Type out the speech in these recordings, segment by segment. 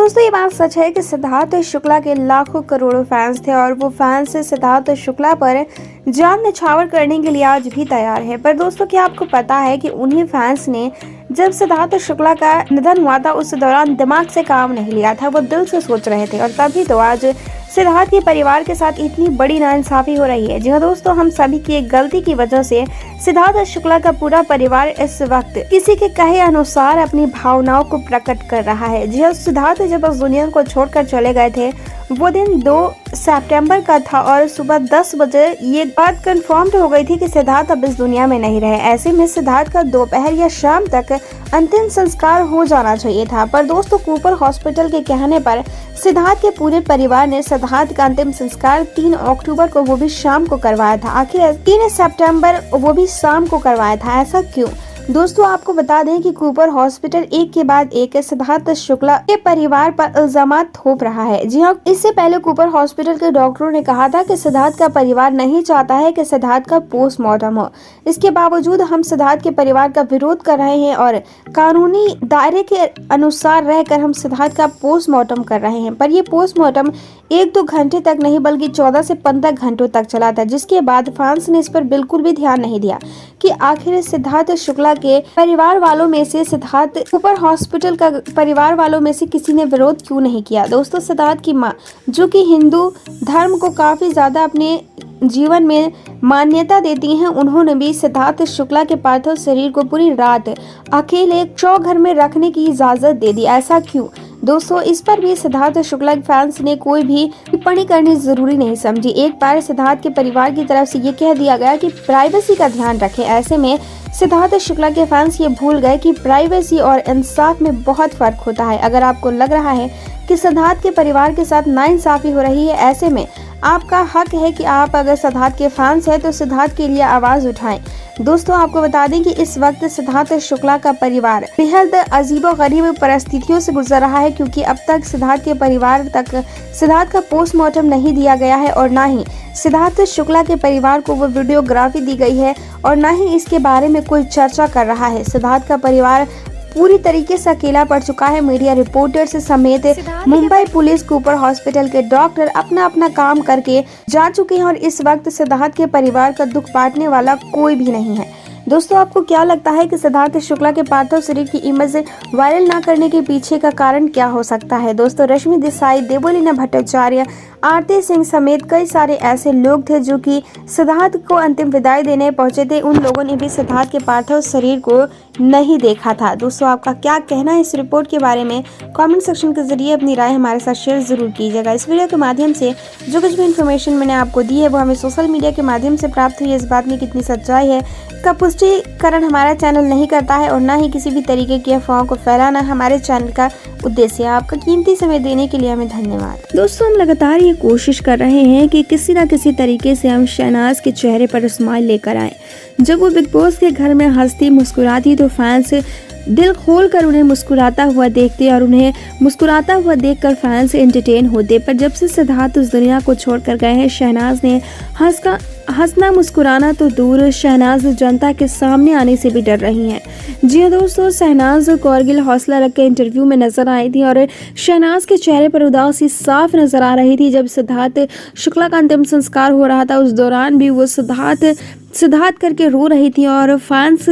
दोस्तों ये बात सच है कि सिद्धार्थ शुक्ला के लाखों करोड़ों फैंस थे और वो फैंस सिद्धार्थ शुक्ला पर जान निछावर करने के लिए आज भी तैयार है। पर दोस्तों क्या आपको पता है कि उन्हीं फैंस ने जब सिद्धार्थ शुक्ला का निधन हुआ था उस दौरान दिमाग से काम नहीं लिया था, वो दिल से सोच रहे थे और तभी तो आज सिद्धार्थ के परिवार के साथ इतनी बड़ी नाइंसाफी हो रही है। जी हाँ दोस्तों, हम सभी की एक गलती की वजह से सिद्धार्थ शुक्ला का पूरा परिवार इस वक्त किसी के कहे अनुसार अपनी भावनाओं को प्रकट कर रहा है। जी हाँ, सिद्धार्थ जब इस दुनिया को छोड़कर चले गए थे वो दिन 2 सितंबर का था और सुबह 10 बजे ये बात कंफर्म हो गई थी कि सिद्धार्थ अब इस दुनिया में नहीं रहे। ऐसे में सिद्धार्थ का दोपहर या शाम तक अंतिम संस्कार हो जाना चाहिए था। पर दोस्तों कूपर हॉस्पिटल के कहने पर सिद्धार्थ के पूरे परिवार ने सिद्धार्थ का अंतिम संस्कार 3 अक्टूबर को वो भी शाम को करवाया था। आखिर 3 सितंबर वो भी शाम को करवाया था, ऐसा क्यों? दोस्तों आपको बता दें कि कूपर हॉस्पिटल एक के बाद एक सिद्धार्थ शुक्ला के परिवार पर इल्जाम थोप रहा है। जी हाँ, इससे पहले कूपर हॉस्पिटल के डॉक्टरों ने कहा था कि सिद्धार्थ का परिवार नहीं चाहता है कि सिद्धार्थ का पोस्टमार्टम हो। इसके बावजूद हम सिद्धार्थ के परिवार का विरोध कर रहे हैं और कानूनी दायरे के अनुसार रहकर हम सिद्धार्थ का पोस्टमार्टम कर रहे हैं। पर ये पोस्टमार्टम 1-2 घंटे तक नहीं बल्कि 14 से 15 घंटों तक चला था, जिसके बाद फैंस ने इस पर बिल्कुल भी ध्यान नहीं दिया कि आखिर सिद्धार्थ शुक्ला के परिवार वालों में से सिद्धार्थ कूपर हॉस्पिटल का परिवार वालों में से किसी ने विरोध क्यों नहीं किया। दोस्तों सिद्धार्थ की मां, जो कि हिंदू धर्म को काफी ज्यादा अपने जीवन में मान्यता देती हैं, उन्होंने भी सिद्धार्थ शुक्ला के पार्थिव शरीर को पूरी रात अकेले चौघर में रखने की इजाजत दे दी। ऐसा क्यों? दोस्तों इस पर भी सिद्धार्थ शुक्ला के फैंस ने कोई भी टिप्पणी करनी जरूरी नहीं समझी। एक बार सिद्धार्थ के परिवार की तरफ से ये कह दिया गया कि प्राइवेसी का ध्यान रखें। ऐसे में सिद्धार्थ शुक्ला के फैंस ये भूल गए कि प्राइवेसी और इंसाफ में बहुत फर्क होता है। अगर आपको लग रहा है कि सिद्धार्थ के परिवार के साथ नाइंसाफी हो रही है, ऐसे में आपका हक है कि आप अगर सिद्धार्थ के फैंस हैं तो सिद्धार्थ के लिए आवाज उठाएं। दोस्तों आपको बता दें कि इस वक्त सिद्धार्थ शुक्ला का परिवार बेहद अजीबोगरीब परिस्थितियों से गुजर रहा है, क्योंकि अब तक सिद्धार्थ के परिवार तक सिद्धार्थ का पोस्टमार्टम नहीं दिया गया है और ना ही सिद्धार्थ शुक्ला के परिवार को वो वीडियोग्राफी दी गई है और ना ही इसके बारे में कोई चर्चा कर रहा है। सिद्धार्थ का परिवार पूरी तरीके से अकेला पड़ चुका है। मीडिया रिपोर्टर्स समेत मुंबई पुलिस, कूपर हॉस्पिटल के डॉक्टर अपना अपना काम करके जा चुके हैं और इस वक्त सिद्धार्थ के परिवार का दुख बांटने वाला कोई भी नहीं है। दोस्तों आपको क्या लगता है कि सिद्धार्थ शुक्ला के पार्थिव शरीर की इमेज वायरल ना करने के पीछे का कारण क्या हो सकता है? दोस्तों रश्मि देसाई, देवोलीना भट्टाचार्य, आरती सिंह समेत कई सारे ऐसे लोग थे जो कि सिद्धार्थ को अंतिम विदाई देने पहुंचे थे। उन लोगों ने भी सिद्धार्थ के पार्थिव शरीर को नहीं देखा था। दोस्तों आपका क्या कहना है इस रिपोर्ट के बारे में? कमेंट सेक्शन के जरिए अपनी राय हमारे साथ शेयर जरूर कीजिएगा। इस वीडियो के माध्यम से जो कुछ भी इन्फॉर्मेशन मैंने आपको दी है वो हमें सोशल मीडिया के माध्यम से प्राप्त हुई। इस बात में कितनी सच्चाई है का पुष्टिकरण हमारा चैनल नहीं करता है और ना ही किसी भी तरीके की अफवाहों को फैलाना हमारे चैनल का उद्देश्य है। आपका कीमती समय देने के लिए हमें धन्यवाद। दोस्तों हम लगातार ये कोशिश कर रहे हैं कि किसी ना किसी तरीके से हम शहनाज के चेहरे पर स्माइल लेकर आए। जब वो बिग बॉस के घर में हंसती मुस्कुराती तो फैंस दिल खोलकर उन्हें मुस्कुराता हुआ देखते और उन्हें मुस्कुराता हुआ देखकर फैंस एंटरटेन होते। पर जब से सिद्धार्थ उस दुनिया को छोड़कर गए हैं, शहनाज ने हंसना मुस्कुराना तो दूर, शहनाज जनता के सामने आने से भी डर रही हैं। जी हाँ दोस्तों, शहनाज कौरगिल हौसला रख के इंटरव्यू में नजर आई थी और शहनाज के चेहरे पर उदासी साफ नजर आ रही थी। जब सिद्धार्थ शुक्ला का अंतिम संस्कार हो रहा था उस दौरान भी वो सिद्धार्थ करके रो रही थी और फैंस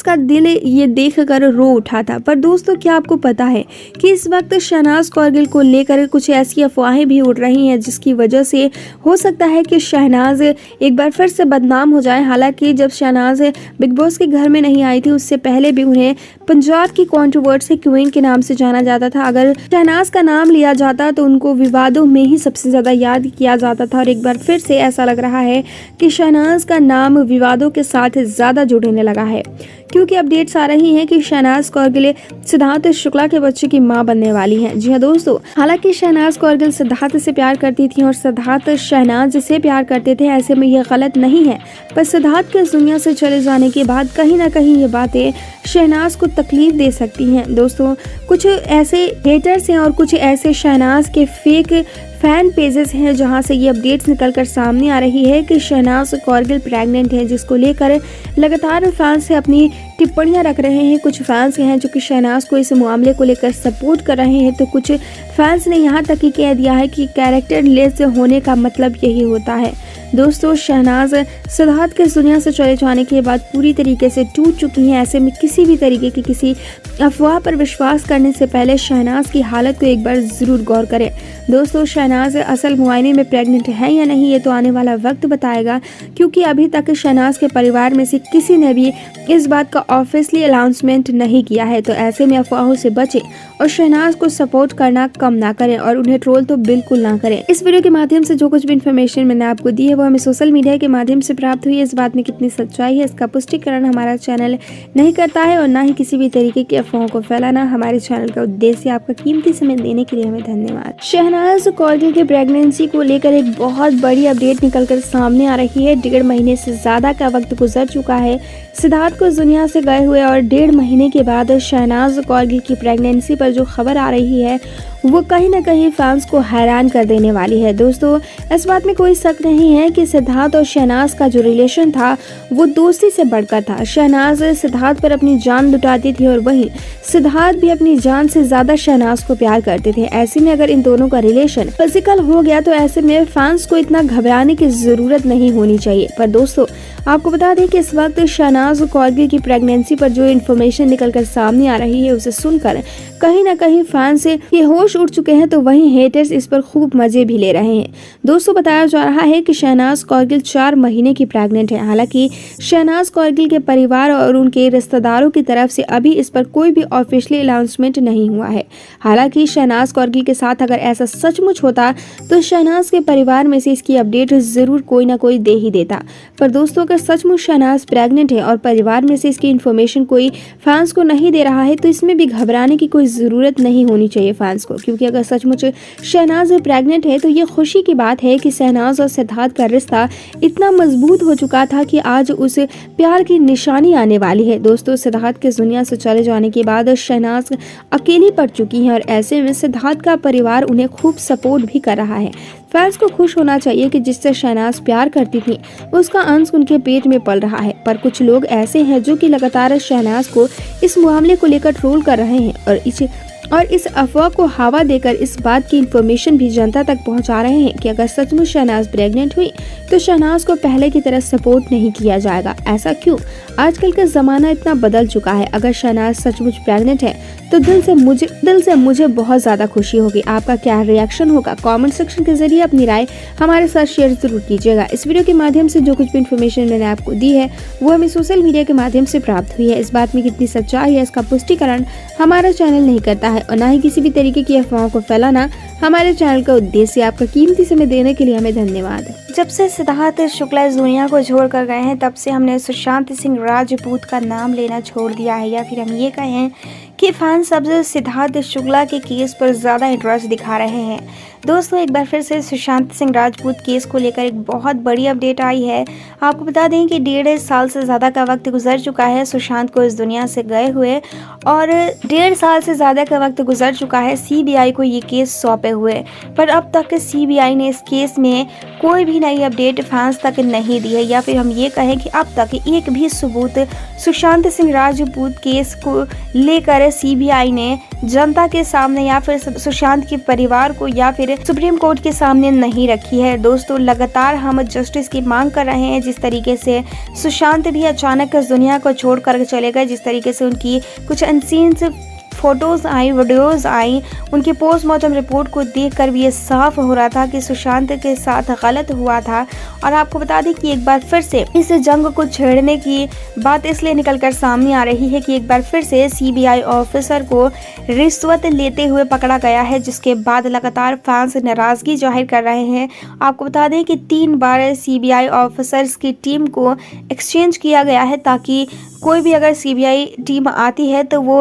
का दिल ये देखकर रो उठा था। पर दोस्तों क्या आपको पता है कि इस वक्त शहनाज कौरगिल को लेकर कुछ ऐसी अफवाहें भी उड़ रही हैं जिसकी वजह से हो सकता है कि शहनाज एक बार फिर से बदनाम हो जाए। हालांकि जब शहनाज बिग बॉस के घर में नहीं आई थी उससे पहले भी उन्हें पंजाब की कंट्रोवर्सी क्वीन के नाम से जाना जाता था। अगर शहनाज का नाम लिया जाता तो उनको विवादों में ही सबसे ज्यादा याद किया जाता था और एक बार फिर से ऐसा लग रहा है कि शहनाज का नाम विवादों के साथ ज्यादा जुड़ने लगा है, क्योंकि अपडेट्स आ रही हैं कि शहनाज कौरगिल सिद्धार्थ शुक्ला के बच्चे की मां बनने वाली हैं। जी हाँ दोस्तों, हालांकि शहनाज कौरगिल सिद्धार्थ से प्यार करती थी और सिद्धार्थ शहनाज से प्यार करते थे, ऐसे में यह गलत नहीं है। पर सिद्धार्थ के इस दुनिया से चले जाने के बाद कहीं ना कहीं ये बातें शहनाज को तकलीफ दे सकती हैं। दोस्तों कुछ ऐसे हेटर्स हैं और कुछ ऐसे शहनाज के फेक फैन पेजेस हैं जहां से ये अपडेट्स निकलकर सामने आ रही है कि शहनाज कौरगिल प्रेग्नेंट है, जिसको लेकर लगातार फैंस से अपनी टिप्पणियां रख रहे हैं। कुछ फैंस हैं जो कि शहनाज को इस मामले को लेकर सपोर्ट कर रहे हैं, तो कुछ फैंस ने यहाँ तक ही कह दिया है कि कैरेक्टर लेस होने का मतलब यही होता है। दोस्तों, शहनाज सिद्धार्थ के इस दुनिया से चले जाने के बाद पूरी तरीके से टूट चुकी हैं। ऐसे में किसी भी तरीके की किसी अफवाह पर विश्वास करने से पहले शहनाज की हालत को एक बार ज़रूर गौर करें। दोस्तों, शहनाज असल मुआयने में प्रेग्नेंट है या नहीं, ये तो आने वाला वक्त बताएगा, क्योंकि अभी तक शहनाज के परिवार में से किसी ने भी इस बात का ऑफिशियली अनाउंसमेंट नहीं किया है। तो ऐसे में अफवाहों से बचें और शहनाज को सपोर्ट करना कम ना करें और उन्हें ट्रोल तो बिल्कुल ना करें। इस वीडियो के माध्यम से जो कुछ भी इन्फॉर्मेशन मैंने आपको दी है वो हमें सोशल मीडिया के माध्यम से प्राप्त हुई है। इस बात में कितनी सच्चाई है, इसका पुष्टिकरण हमारा चैनल नहीं करता है और ना ही किसी भी तरीके की अफवाहों को फैलाना हमारे चैनल का उद्देश्य। आपका कीमती समय देने के लिए हमें धन्यवाद। शहनाज कौरगिल की प्रेगनेंसी को लेकर एक बहुत बड़ी अपडेट निकलकर सामने आ रही है। 1.5 महीने से ज्यादा का वक्त गुजर चुका है सिद्धार्थ को इस दुनिया से गए हुए और 1.5 महीने के बाद शहनाज कौरगिल की प्रेगनेंसी पर जो खबर आ रही है वो कहीं ना कहीं फैंस को हैरान कर देने वाली है। दोस्तों, इस बात में कोई शक नहीं है कि सिद्धार्थ और शहनाज का जो रिलेशन था वो दोस्ती से बढ़कर था। शहनाज सिद्धार्थ पर अपनी जान लुटाती थी और वहीं सिद्धार्थ भी अपनी जान से ज्यादा शहनाज को प्यार करते थे। ऐसे में अगर इन दोनों का रिलेशन फिजिकल हो गया तो ऐसे में फैंस को इतना घबराने की जरूरत नहीं होनी चाहिए। पर दोस्तों, आपको बता दें कि इस वक्त शहनाज कौरगिल की प्रेगनेंसी पर जो इन्फॉर्मेशन निकलकर सामने आ रही है उसे सुनकर कहीं ना कहीं फैंस के होश उड़ चुके हैं, तो वहीं हेटर्स इस पर खूब मजे भी ले रहे हैं। दोस्तों, बताया जा रहा है कि शहनाज कौरगिल 4 महीने की प्रेग्नेंट है। हालांकि शहनाज कौरगिल के परिवार और उनके रिश्तेदारों की तरफ से अभी इस पर कोई भी ऑफिशियली अनाउंसमेंट नहीं हुआ है। हालांकि शहनाज कौरगिल के साथ अगर ऐसा सचमुच होता तो शहनाज के परिवार में से इसकी अपडेट जरूर कोई ना कोई दे ही देता। पर दोस्तों, अगर सचमुच शहनाज प्रेग्नेंट है और परिवार में से इसकी इन्फॉर्मेशन कोई फैंस को नहीं दे रहा है तो इसमें भी घबराने की कोई ज़रूरत नहीं होनी चाहिए फैंस को, क्योंकि अगर सचमुच शहनाज प्रेग्नेंट है तो ये खुशी की बात है कि शहनाज और सिद्धार्थ का रिश्ता इतना मजबूत हो चुका था कि आज उस प्यार की निशानी आने वाली है। दोस्तों, सिद्धार्थ के दुनिया से चले जाने के बाद शहनाज अकेली पड़ चुकी हैं और ऐसे में सिद्धार्थ का परिवार उन्हें खूब सपोर्ट भी कर रहा है। फैंस को खुश होना चाहिए कि जिससे शहनाज प्यार करती थी उसका अंश उनके पेट में पल रहा है। पर कुछ लोग ऐसे हैं जो कि लगातार शहनाज को इस मामले को लेकर ट्रोल कर रहे हैं और इस अफवाह को हवा देकर इस बात की इन्फॉर्मेशन भी जनता तक पहुंचा रहे हैं कि अगर सचमुच शहनाज प्रेग्नेंट हुई तो शहनाज को पहले की तरह सपोर्ट नहीं किया जाएगा। ऐसा क्यों? आजकल का जमाना इतना बदल चुका है। अगर शहनाज सचमुच प्रेग्नेंट है तो दिल से मुझे बहुत ज्यादा खुशी होगी। आपका क्या रिएक्शन होगा? कमेंट सेक्शन के जरिए अपनी राय हमारे साथ शेयर जरूर कीजिएगा। इस वीडियो के माध्यम से जो कुछ भी इन्फॉर्मेशन मैंने आपको दी है वो हमें सोशल मीडिया के माध्यम से प्राप्त हुई है। इस बात में कितनी सच्चाई है, इसका पुष्टिकरण हमारा चैनल नहीं करता है और न ही किसी भी तरीके की अफवाहों को फैलाना हमारे चैनल का उद्देश्य। आपका कीमती समय देने के लिए हमें धन्यवाद। जब से सिद्धार्थ शुक्ला इस दुनिया को छोड़ कर गए हैं तब से हमने सुशांत सिंह राजपूत का नाम लेना छोड़ दिया है, या फिर हम ये कहें कि फैंस अब सिद्धार्थ शुक्ला के केस पर ज़्यादा इंटरेस्ट दिखा रहे हैं। दोस्तों, एक बार फिर से सुशांत सिंह राजपूत केस को लेकर एक बहुत बड़ी अपडेट आई है। आपको बता दें कि 1.5 साल से ज़्यादा का वक्त गुजर चुका है सुशांत को इस दुनिया से गए हुए और 1.5 साल से ज़्यादा का वक्त गुजर चुका है सीबीआई को ये केस सौंपे हुए, पर अब तक सीबीआई ने इस केस में कोई भी नई अपडेट फैंस तक नहीं दी है, या फिर हम ये कहें कि अब तक एक भी सबूत सुशांत सिंह राजपूत केस को लेकर सीबीआई ने जनता के सामने या फिर सुशांत के परिवार को या फिर सुप्रीम कोर्ट के सामने नहीं रखी है। दोस्तों, लगातार हम जस्टिस की मांग कर रहे हैं। जिस तरीके से सुशांत भी अचानक इस दुनिया को छोड़ कर चले गए, जिस तरीके से उनकी कुछ अनसीन फोटोज़ आई, वीडियोज़ आई, उनकी पोस्टमार्टम रिपोर्ट को देखकर भी ये साफ हो रहा था कि सुशांत के साथ गलत हुआ था। और आपको बता दें कि एक बार फिर से इस जंग को छेड़ने की बात इसलिए निकलकर सामने आ रही है कि एक बार फिर से सीबीआई ऑफिसर को रिश्वत लेते हुए पकड़ा गया है, जिसके बाद लगातार फैंस नाराज़गी जाहिर कर रहे हैं। आपको बता दें कि 3 बार सीबीआई ऑफिसर्स की टीम को एक्सचेंज किया गया है ताकि कोई भी अगर सीबीआई टीम आती है तो वो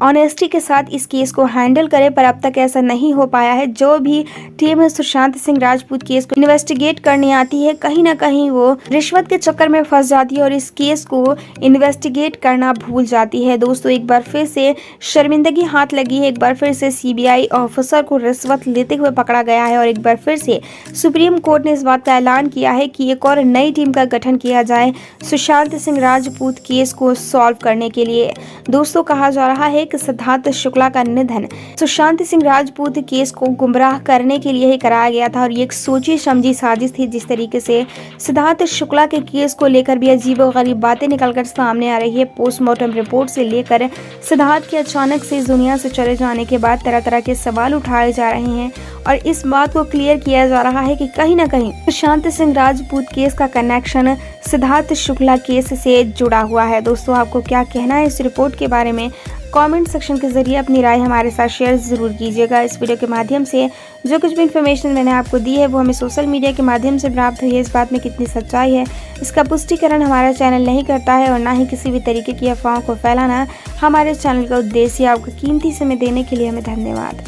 ऑनेस्टी के साथ इस केस को हैंडल करे, पर अब तक ऐसा नहीं हो पाया है। जो भी टीम सुशांत सिंह राजपूत केस को इन्वेस्टिगेट करने आती है, कहीं ना कहीं वो रिश्वत के चक्कर में फंस जाती है और इस केस को इन्वेस्टिगेट करना भूल जाती है। दोस्तों, एक बार फिर से शर्मिंदगी हाथ लगी है, एक बार फिर से सीबीआई ऑफिसर को रिश्वत लेते हुए पकड़ा गया है और एक बार फिर से सुप्रीम कोर्ट ने इस बात का ऐलान किया है कि एक और नई टीम का गठन किया जाए सुशांत सिंह राजपूत केस को सॉल्व करने के लिए। दोस्तों, कहा जा रहा है कि सिद्धार्थ शुक्ला का निधन सुशांत सिंह राजपूत केस को गुमराह करने के लिए ही कराया गया था और ये एक सोची समझी साजिश थी। जिस तरीके से सिद्धार्थ शुक्ला के केस को लेकर भी अजीबोगरीब बातें निकलकर सामने आ रही है। पोस्टमार्टम रिपोर्ट से लेकर सिद्धार्थ के अचानक से इस दुनिया से चले जाने के बाद तरह तरह के सवाल उठाए जा रहे हैं और इस बात को क्लियर किया जा रहा है कि कहीं ना कहीं सुशांत सिंह राजपूत केस का कनेक्शन सिद्धार्थ शुक्ला केस से जुड़ा हुआ है। दोस्तों, आपको क्या कहना है इस रिपोर्ट के बारे में? कमेंट सेक्शन के जरिए अपनी राय हमारे साथ शेयर जरूर कीजिएगा। इस वीडियो के माध्यम से जो कुछ भी इन्फॉर्मेशन मैंने आपको दी है वो हमें सोशल मीडिया के माध्यम से प्राप्त हुई है। इस बात में कितनी सच्चाई है इसका पुष्टिकरण हमारा चैनल नहीं करता है और ना ही किसी भी तरीके की अफवाहों को फैलाना हमारे चैनल का उद्देश्य है। आपको कीमती समय देने के लिए हमें धन्यवाद।